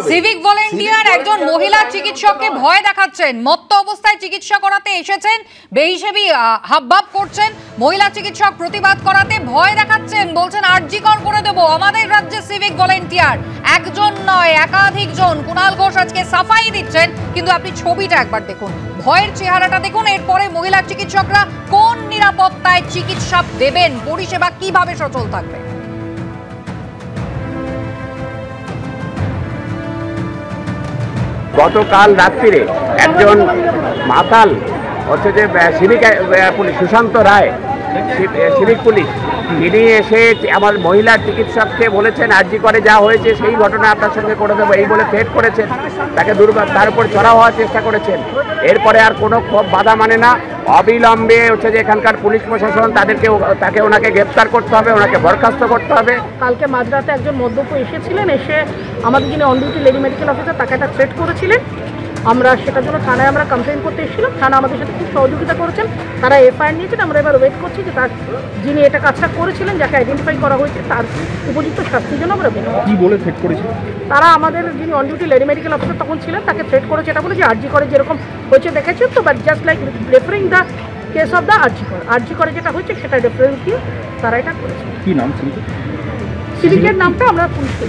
Civic volunteer একজন মহিলা চিকিৎসককে ভয় দেখাচ্ছেন, মত্ত অবস্থায় চিকিৎসা করাতে এসেছেন, বেহিসেবি হাবভাব করছেন। মহিলা চিকিৎসক প্রতিবাদ করাতে ভয় দেখাচ্ছেন, বলছেন আরজিকর করে দেব। আমাদের রাজ্যে সিভিক ভলেন্টিয়ার একজন নয় একাধিক জন। কুণাল ঘোষ আজকে সাফাই দিচ্ছেন, কিন্তু আপনি ছবিটা একবার দেখুন, ভয়ের চেহারাটা দেখুন। এরপরে মহিলা চিকিৎসকরা কোন নিরাপত্তায় চিকিৎসা দেবেন, পরিষেবা কিভাবে সচল থাকবে? গতকাল রাত্রিরে একজন মাতাল হচ্ছে যে সিভিক পুলিশ সুশান্ত রায়, সিভিক পুলিশ, তিনি এসে আমার মহিলা চিকিৎসককে বলেছেন আরজি করে যা হয়েছে সেই ঘটনা আপনার সঙ্গে করে দেবো এই বলে থ্রেট করেছেন। তাকে তার উপর চড়াও হওয়ার চেষ্টা করেছেন। এরপরে আর কোনো ক্ষোভ বাধা মানে না, অবিলম্বে হচ্ছে যে এখানকার পুলিশ প্রশাসন তাকে ওনাকে গ্রেপ্তার করতে হবে, ওনাকে বরখাস্ত করতে হবে। কালকে মাঝরাতে একজন মদ্যপ এসেছিলেন, এসে আমাদের যিনি on duty lady medical officer তাকে একটা থ্রেট করেছিলেন। আমরা সেটার জন্য থানায় কমপ্লেন করতে এসেছিলাম। থানা আমাদের সাথে খুব সহযোগিতা করেছেন, তারা এফআইআর নিয়েছেন। আমরা এবার ওয়েট করছি যে তার যিনি এটা কাজটা করেছিলেন, যাকে আইডেন্টিফাই করা হয়েছে, তার উপযুক্ত শাস্তির জন্য আমরা কি বলে থ্রেট করেছিল? তারা আমাদের যিনি on duty lady medical officer তখন ছিলেন, তাকে থ্রেট করেছে এটা বলে যে আরজি করে যেরকম হয়েছে দেখেছেন তো, but just like referring the case of the RG করে যেটা হয়েছে সেটা রেফারেন্স দিয়ে তারা এটা করেছে। কি নাম সিভিকের নামটা আমরা পুলিশকে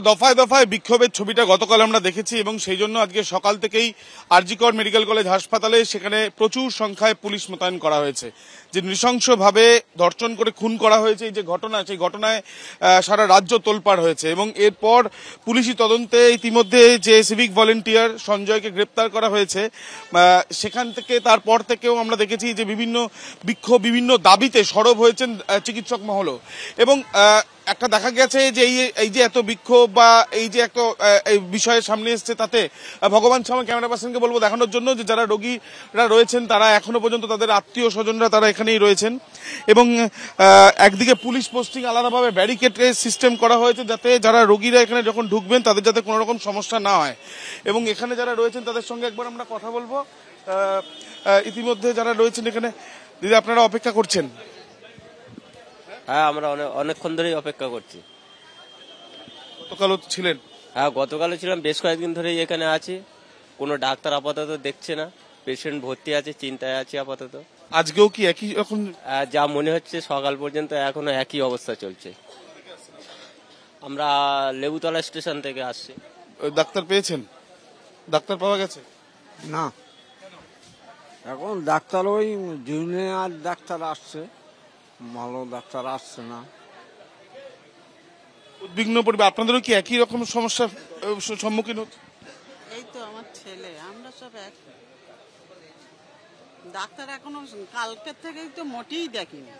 দফায় দফায় বিক্ষোভের ছবিটা গতকাল আমরা দেখেছি এবং সেই জন্য আজকে সকাল থেকেই আরজিকর মেডিকেল কলেজ হাসপাতালে সেখানে প্রচুর সংখ্যায় পুলিশ মোতায়েন করা হয়েছে। যে নৃশংসভাবে ধর্ষণ করে খুন করা হয়েছে এই যে ঘটনা, সেই ঘটনায় সারা রাজ্য তোলপাড় হয়েছে এবং এরপর পুলিশি তদন্তে ইতিমধ্যে যে সিভিক ভলেন্টিয়ার সঞ্জয়কে গ্রেপ্তার করা হয়েছে, সেখান থেকে তারপর থেকেও আমরা দেখেছি যে বিভিন্ন বিক্ষোভ, বিভিন্ন দাবিতে সরব হয়েছেন চিকিৎসক মহলও। এবং একটা দেখা গেছে যে এই যে এত বিক্ষোভ বা এই যে একটা বিষয়ের সামনে এসছে, তাতে ভগবান সামা ক্যামেরা পার্সনকে বলবো দেখানোর জন্য যে যারা রোগীরা রয়েছেন তারা এখনো পর্যন্ত তাদের আত্মীয় স্বজনরা তারা এখানেই রয়েছেন এবং একদিকে পুলিশ পোস্টিং আলাদাভাবে ব্যারিকেডের সিস্টেম করা হয়েছে যাতে যারা রোগীরা এখানে যখন ঢুকবেন তাদের যাতে কোনো রকম সমস্যা না হয়। এবং এখানে যারা রয়েছেন তাদের সঙ্গে একবার আমরা কথা বলবো। ইতিমধ্যে যারা রয়েছেন এখানে, দিদি আপনারা অপেক্ষা করছেন? হ্যাঁ, আমরা অনেকক্ষণ ধরেই অপেক্ষা করছি। গতকালও ছিলেন? হ্যাঁ, গতকালও ছিলাম, বেশ কয়েকদিন ধরেই এখানে আছি। কোনো ডাক্তার আপাতত দেখছে না, পেশেন্ট ভর্তি আছে, চিন্তায় আছে আপাতত। আজকেও কি একই রকম? যা মনে হচ্ছে সকাল পর্যন্ত এখনো একই অবস্থা চলছে। আমরা লেবুতলা স্টেশন থেকে আসছি। ডাক্তার পেয়েছেন? ডাক্তার পাওয়া গেছে না, এখন ডাক্তার ওই জুনিয়র ডাক্তার আসছে, ভালো ডাক্তার আসছে না। উদ্বিগ্ন পরিবার, আপনাদেরও কি একই রকম সমস্যার সম্মুখীন হচ্ছে? এই তো আমার ছেলে, আমরা সব এক। ডাক্তার এখনো কালকের থেকেই তো মোটেই দেখিনি।